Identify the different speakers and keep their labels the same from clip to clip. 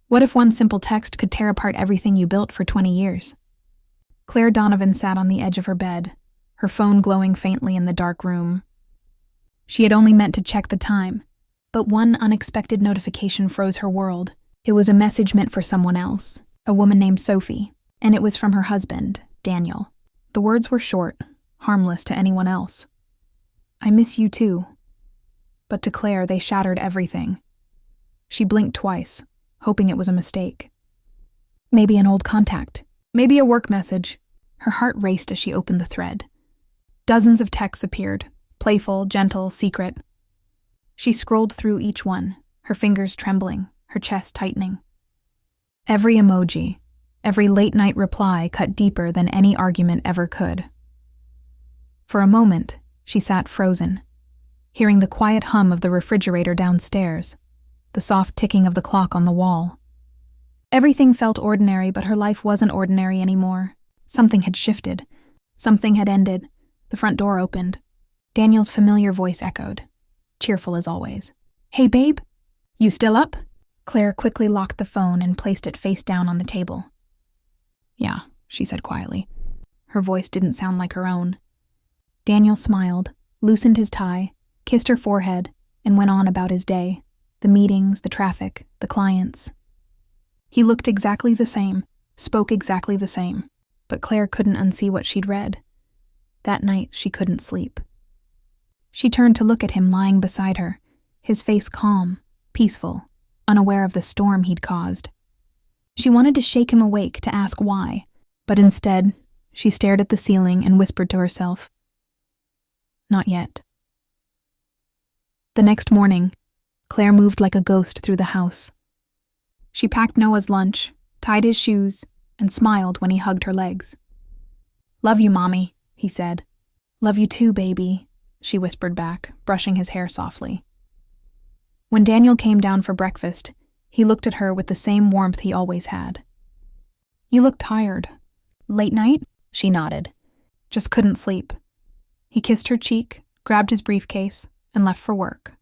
Speaker 1: What if one simple text could tear apart everything you built for 20 years? Claire Donovan sat on the edge of her bed, her phone glowing faintly in the dark room. She had only meant to check the time, but one unexpected notification froze her world. It was a message meant for someone else, a woman named Sophie, and it was from her husband, Daniel. The words were short, harmless to anyone else. "I miss you too." But to Claire, they shattered everything. She blinked twice, hoping it was a mistake. Maybe an old contact. Maybe a work message. Her heart raced as she opened the thread. Dozens of texts appeared, playful, gentle, secret. She scrolled through each one, her fingers trembling, her chest tightening. Every emoji, every late-night reply cut deeper than any argument ever could. For a moment, she sat frozen, hearing the quiet hum of the refrigerator downstairs, the soft ticking of the clock on the wall. Everything felt ordinary, but her life wasn't ordinary anymore. Something had shifted. Something had ended. The front door opened. Daniel's familiar voice echoed, cheerful as always. "Hey, babe? You still up?" Claire quickly locked the phone and placed it face down on the table. "Yeah," she said quietly. Her voice didn't sound like her own. Daniel smiled, loosened his tie, kissed her forehead, and went on about his day, the meetings, the traffic, the clients. He looked exactly the same, spoke exactly the same, but Claire couldn't unsee what she'd read. That night, she couldn't sleep. She turned to look at him lying beside her, his face calm, peaceful, unaware of the storm he'd caused. She wanted to shake him awake to ask why, but instead, she stared at the ceiling and whispered to herself, "Not yet." The next morning, Claire moved like a ghost through the house. She packed Noah's lunch, tied his shoes, and smiled when he hugged her legs. "Love you, Mommy," he said. "Love you too, baby," she whispered back, brushing his hair softly. When Daniel came down for breakfast, he looked at her with the same warmth he always had. "You look tired." "Late night?" She nodded. "Just couldn't sleep." He kissed her cheek, grabbed his briefcase, and left for work.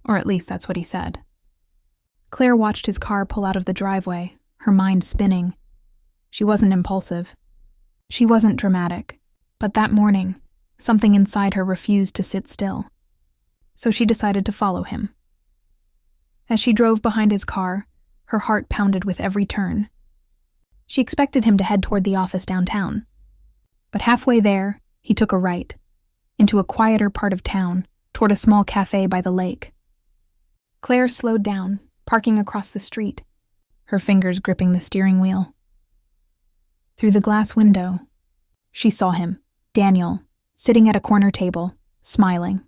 Speaker 1: Or at least that's what he said. Claire watched his car pull out of the driveway, her mind spinning. She wasn't impulsive. She wasn't dramatic. But that morning, something inside her refused to sit still. So she decided to follow him. As she drove behind his car, her heart pounded with every turn. She expected him to head toward the office downtown. But halfway there, he took a right, into a quieter part of town, toward a small cafe by the lake. Claire slowed down, parking across the street, her fingers gripping the steering wheel. Through the glass window, she saw him, Daniel, sitting at a corner table, smiling.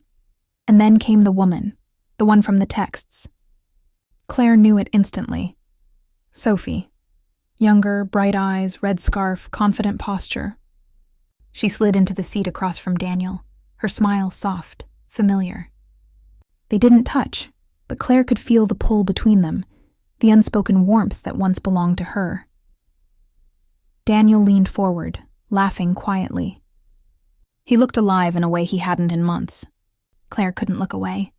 Speaker 1: And then came the woman, the one from the texts. Claire knew it instantly. Sophie. Younger, bright eyes, red scarf, confident posture. She slid into the seat across from Daniel, her smile soft, familiar. They didn't touch, but Claire could feel the pull between them, the unspoken warmth that once belonged to her. Daniel leaned forward, laughing quietly. He looked alive in a way he hadn't in months. Claire couldn't look away.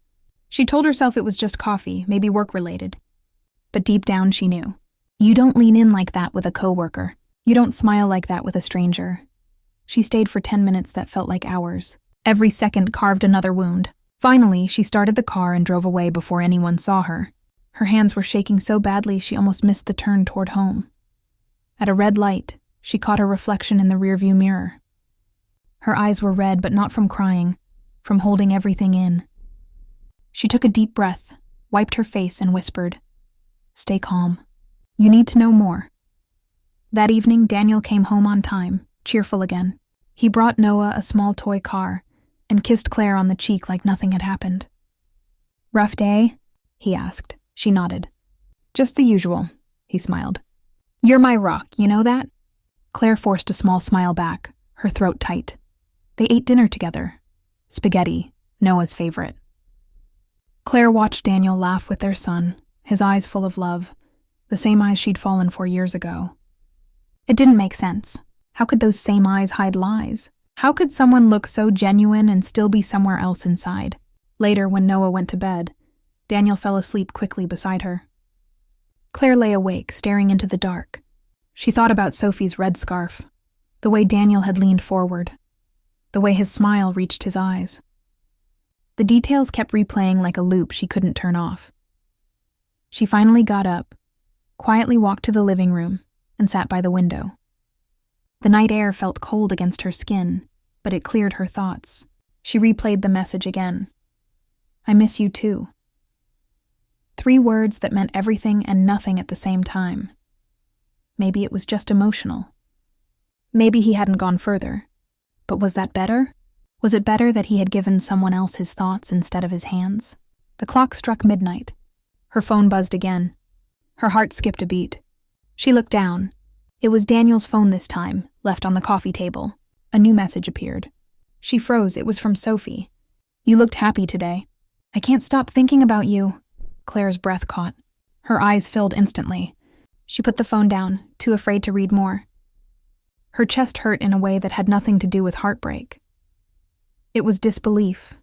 Speaker 1: She told herself it was just coffee, maybe work-related. But deep down she knew. You don't lean in like that with a coworker. You don't smile like that with a stranger. She stayed for 10 minutes that felt like hours. Every second carved another wound. Finally, she started the car and drove away before anyone saw her. Her hands were shaking so badly she almost missed the turn toward home. At a red light, she caught her reflection in the rearview mirror. Her eyes were red, but not from crying, from holding everything in. She took a deep breath, wiped her face, and whispered, "Stay calm. You need to know more." That evening, Daniel came home on time, cheerful again. He brought Noah a small toy car and kissed Claire on the cheek like nothing had happened. "Rough day?" he asked. She nodded. "Just the usual," he smiled. "You're my rock, you know that?" Claire forced a small smile back, her throat tight. They ate dinner together. Spaghetti, Noah's favorite. Claire watched Daniel laugh with their son, his eyes full of love, the same eyes she'd fallen for years ago. It didn't make sense. How could those same eyes hide lies? How could someone look so genuine and still be somewhere else inside? Later, when Noah went to bed, Daniel fell asleep quickly beside her. Claire lay awake, staring into the dark. She thought about Sophie's red scarf, the way Daniel had leaned forward, the way his smile reached his eyes. The details kept replaying like a loop she couldn't turn off. She finally got up, quietly walked to the living room, and sat by the window. The night air felt cold against her skin, but it cleared her thoughts. She replayed the message again. "I miss you too." 3 words that meant everything and nothing at the same time. Maybe it was just emotional. Maybe he hadn't gone further. But was that better? Was it better that he had given someone else his thoughts instead of his hands? The clock struck midnight. Her phone buzzed again. Her heart skipped a beat. She looked down. It was Daniel's phone this time, left on the coffee table. A new message appeared. She froze. It was from Sophie. "You looked happy today." "I can't stop thinking about you." Claire's breath caught. Her eyes filled instantly. She put the phone down, too afraid to read more. Her chest hurt in a way that had nothing to do with heartbreak. It was disbelief,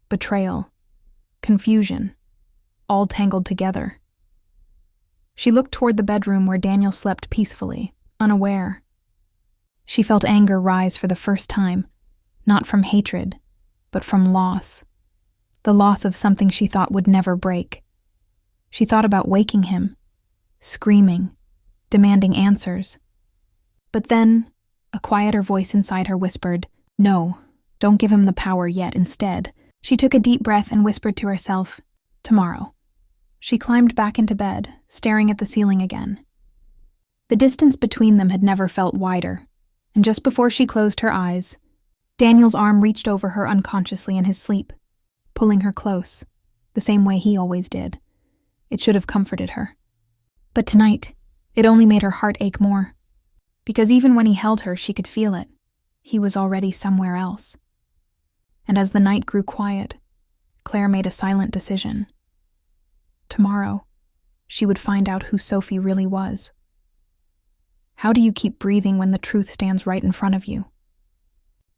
Speaker 1: betrayal, confusion, all tangled together. She looked toward the bedroom where Daniel slept peacefully, unaware. She felt anger rise for the first time, not from hatred, but from loss. The loss of something she thought would never break. She thought about waking him, screaming, demanding answers. But then, a quieter voice inside her whispered, "No, don't give him the power yet." Instead, she took a deep breath and whispered to herself, "Tomorrow." She climbed back into bed, staring at the ceiling again. The distance between them had never felt wider, and just before she closed her eyes, Daniel's arm reached over her unconsciously in his sleep, pulling her close, the same way he always did. It should have comforted her. But tonight, it only made her heart ache more. Because even when he held her, she could feel it. He was already somewhere else. And as the night grew quiet, Claire made a silent decision. Tomorrow, she would find out who Sophie really was. How do you keep breathing when the truth stands right in front of you?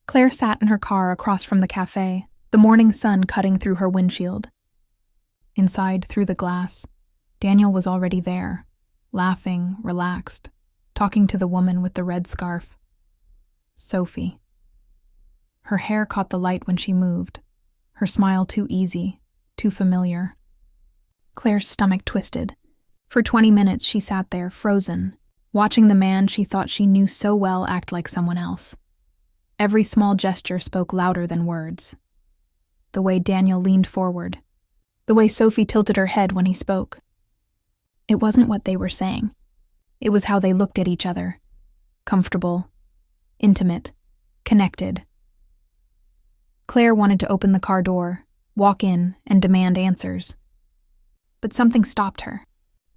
Speaker 1: Claire sat in her car across from the cafe, the morning sun cutting through her windshield. Inside, through the glass, Daniel was already there, laughing, relaxed, talking to the woman with the red scarf. Sophie. Her hair caught the light when she moved, her smile too easy, too familiar. Claire's stomach twisted. For 20 minutes she sat there, frozen, watching the man she thought she knew so well act like someone else. Every small gesture spoke louder than words. The way Daniel leaned forward, the way Sophie tilted her head when he spoke. It wasn't what they were saying. It was how they looked at each other. Comfortable, intimate, connected. Claire wanted to open the car door, walk in, and demand answers. But something stopped her.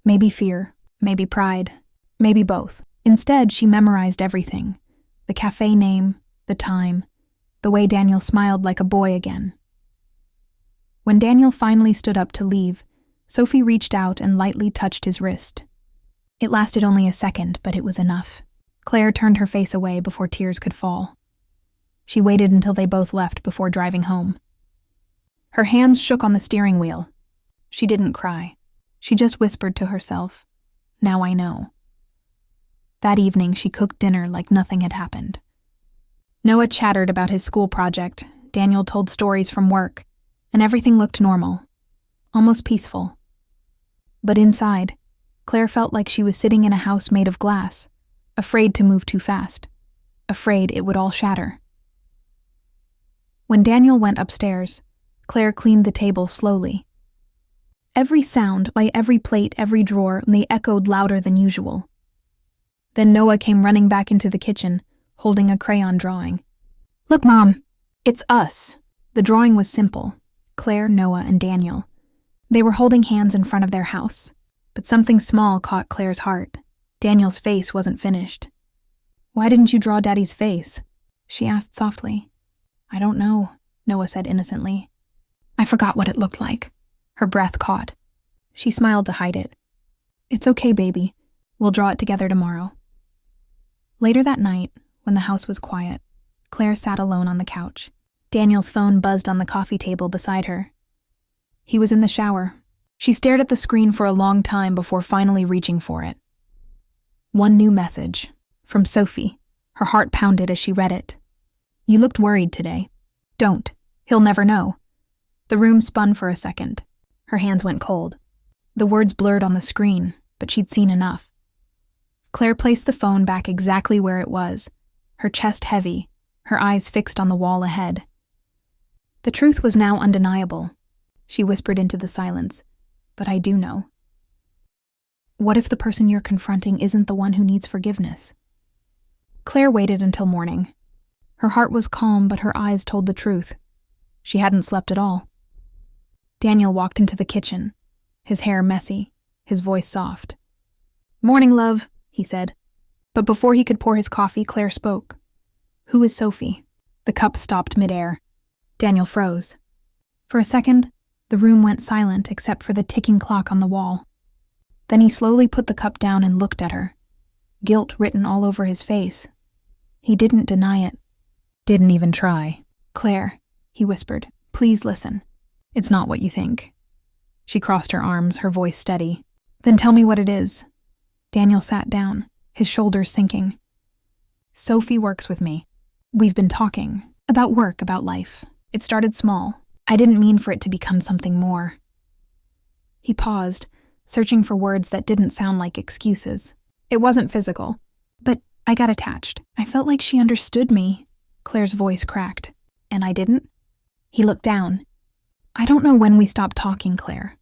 Speaker 1: Maybe fear, maybe pride, maybe both. Instead, she memorized everything. The cafe name, the time, the way Daniel smiled like a boy again. When Daniel finally stood up to leave, Sophie reached out and lightly touched his wrist. It lasted only a second, but it was enough. Claire turned her face away before tears could fall. She waited until they both left before driving home. Her hands shook on the steering wheel. She didn't cry. She just whispered to herself, "Now I know." That evening, she cooked dinner like nothing had happened. Noah chattered about his school project, Daniel told stories from work, and everything looked normal, almost peaceful. But inside, Claire felt like she was sitting in a house made of glass, afraid to move too fast, afraid it would all shatter. When Daniel went upstairs, Claire cleaned the table slowly. Every sound, by every plate, every drawer, they echoed louder than usual. Then Noah came running back into the kitchen, holding a crayon drawing. "Look, Mom, it's us." The drawing was simple. Claire, Noah, and Daniel. They were holding hands in front of their house, but something small caught Claire's heart. Daniel's face wasn't finished. "Why didn't you draw Daddy's face?" she asked softly. "I don't know," Noah said innocently. "I forgot what it looked like." Her breath caught. She smiled to hide it. "It's okay, baby. We'll draw it together tomorrow." Later that night, when the house was quiet, Claire sat alone on the couch. Daniel's phone buzzed on the coffee table beside her. He was in the shower, She stared at the screen for a long time before finally reaching for it. One new message, from Sophie. Her heart pounded as she read it. "You looked worried today. Don't. He'll never know." The room spun for a second. Her hands went cold. The words blurred on the screen, but she'd seen enough. Claire placed the phone back exactly where it was, her chest heavy, her eyes fixed on the wall ahead. The truth was now undeniable. She whispered into the silence, "But I do know." What if the person you're confronting isn't the one who needs forgiveness? Claire waited until morning. Her heart was calm, but her eyes told the truth. She hadn't slept at all. Daniel walked into the kitchen, his hair messy, his voice soft. "Morning, love," he said. But before he could pour his coffee, Claire spoke. "Who is Sophie?" The cup stopped midair. Daniel froze. For a second, the room went silent except for the ticking clock on the wall. Then he slowly put the cup down and looked at her, guilt written all over his face. He didn't deny it. "Didn't even try." "Claire," he whispered, "please listen. It's not what you think." She crossed her arms, her voice steady. "Then tell me what it is." Daniel sat down, his shoulders sinking. "Sophie works with me. We've been talking. About work, about life. It started small. I didn't mean for it to become something more." He paused, searching for words that didn't sound like excuses. "It wasn't physical, but I got attached. I felt like she understood me." Claire's voice cracked. "And I didn't?" He looked down. "I don't know when we stopped talking, Claire.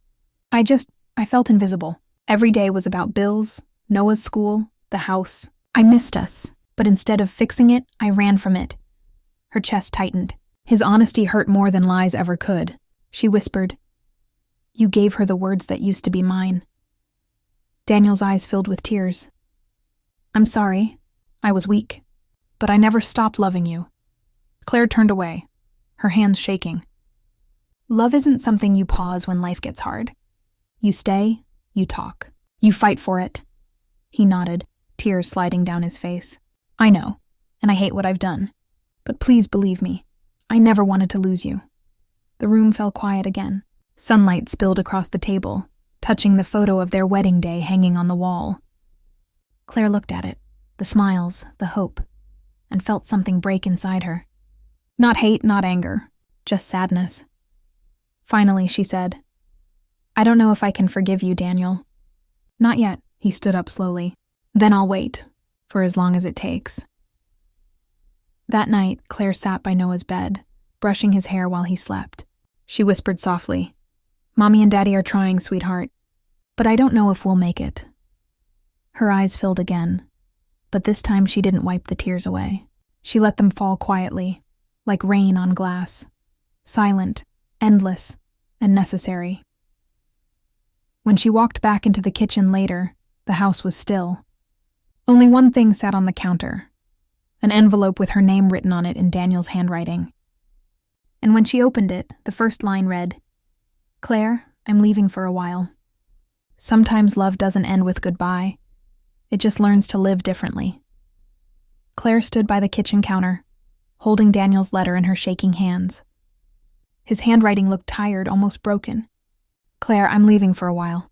Speaker 1: I felt invisible. Every day was about bills, Noah's school, the house. I missed us, but instead of fixing it, I ran from it." Her chest tightened. His honesty hurt more than lies ever could. She whispered, "You gave her the words that used to be mine." Daniel's eyes filled with tears. "I'm sorry. I was weak. But I never stopped loving you." Claire turned away, her hands shaking. "Love isn't something you pause when life gets hard. You stay, you talk, you fight for it." He nodded, tears sliding down his face. "I know, and I hate what I've done. But please believe me, I never wanted to lose you." The room fell quiet again. Sunlight spilled across the table, touching the photo of their wedding day hanging on the wall. Claire looked at it, the smiles, the hope, and felt something break inside her. Not hate, not anger, just sadness. Finally, she said, "I don't know if I can forgive you, Daniel." "Not yet," he stood up slowly. "Then I'll wait, for as long as it takes." That night, Claire sat by Noah's bed, brushing his hair while he slept. She whispered softly, "Mommy and Daddy are trying, sweetheart, but I don't know if we'll make it." Her eyes filled again, but this time she didn't wipe the tears away. She let them fall quietly, like rain on glass, silent, endless, and necessary. When she walked back into the kitchen later, the house was still. Only one thing sat on the counter, an envelope with her name written on it in Daniel's handwriting. And when she opened it, the first line read, "Claire, I'm leaving for a while. Sometimes love doesn't end with goodbye. It just learns to live differently." Claire stood by the kitchen counter, holding Daniel's letter in her shaking hands. His handwriting looked tired, almost broken. "Claire, I'm leaving for a while.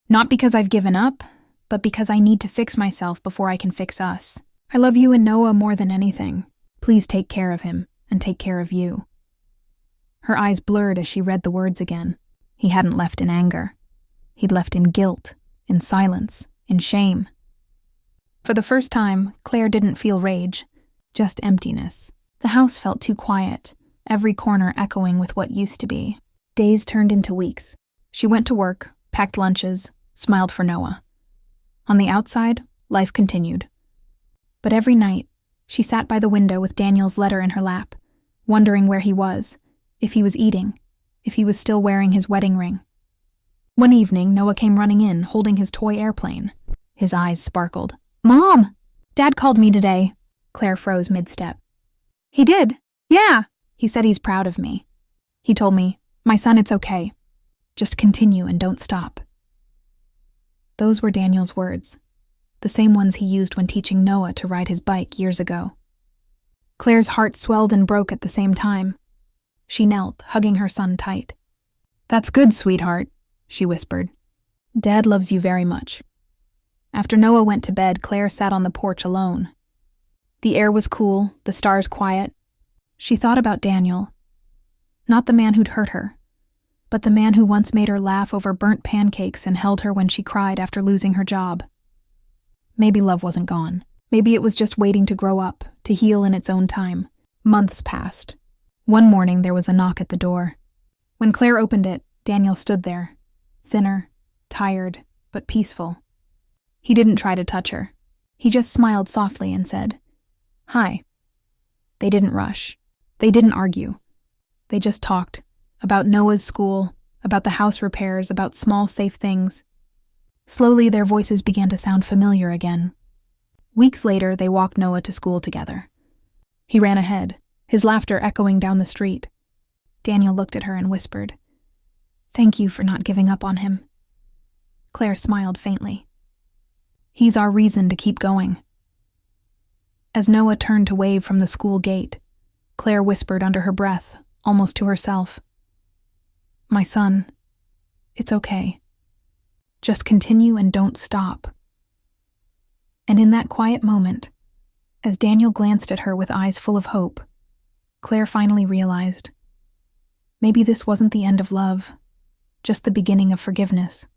Speaker 1: Not because I've given up, but because I need to fix myself before I can fix us. I love you and Noah more than anything. Please take care of him and take care of you." Her eyes blurred as she read the words again. He hadn't left in anger. He'd left in guilt, in silence, in shame. For the first time, Claire didn't feel rage, just emptiness. The house felt too quiet, every corner echoing with what used to be. Days turned into weeks. She went to work, packed lunches, smiled for Noah. On the outside, life continued. But every night, she sat by the window with Daniel's letter in her lap, wondering where he was, if he was eating, if he was still wearing his wedding ring. One evening, Noah came running in, holding his toy airplane. His eyes sparkled. "Mom! Dad called me today." Claire froze mid-step. "He did? Yeah. He said he's proud of me. He told me, 'My son, it's okay. Just continue and don't stop.'" Those were Daniel's words, the same ones he used when teaching Noah to ride his bike years ago. Claire's heart swelled and broke at the same time. She knelt, hugging her son tight. "That's good, sweetheart. she whispered. Dad loves you very much. After Noah went to bed, Claire sat on the porch alone. The air was cool, the stars quiet. She thought about Daniel. Not the man who'd hurt her, but the man who once made her laugh over burnt pancakes and held her when she cried after losing her job. Maybe love wasn't gone. Maybe it was just waiting to grow up, to heal in its own time. Months passed. One morning there was a knock at the door. When Claire opened it, Daniel stood there, thinner, tired, but peaceful. He didn't try to touch her. He just smiled softly and said, "Hi." They didn't rush. They didn't argue. They just talked about Noah's school, about the house repairs, about small, safe things. Slowly, their voices began to sound familiar again. Weeks later, they walked Noah to school together. He ran ahead, his laughter echoing down the street. Daniel looked at her and whispered, "Thank you for not giving up on him." Claire smiled faintly. "He's our reason to keep going." As Noah turned to wave from the school gate, Claire whispered under her breath, almost to herself, "My son, it's okay. Just continue and don't stop." And in that quiet moment, as Daniel glanced at her with eyes full of hope, Claire finally realized, maybe this wasn't the end of love, just the beginning of forgiveness.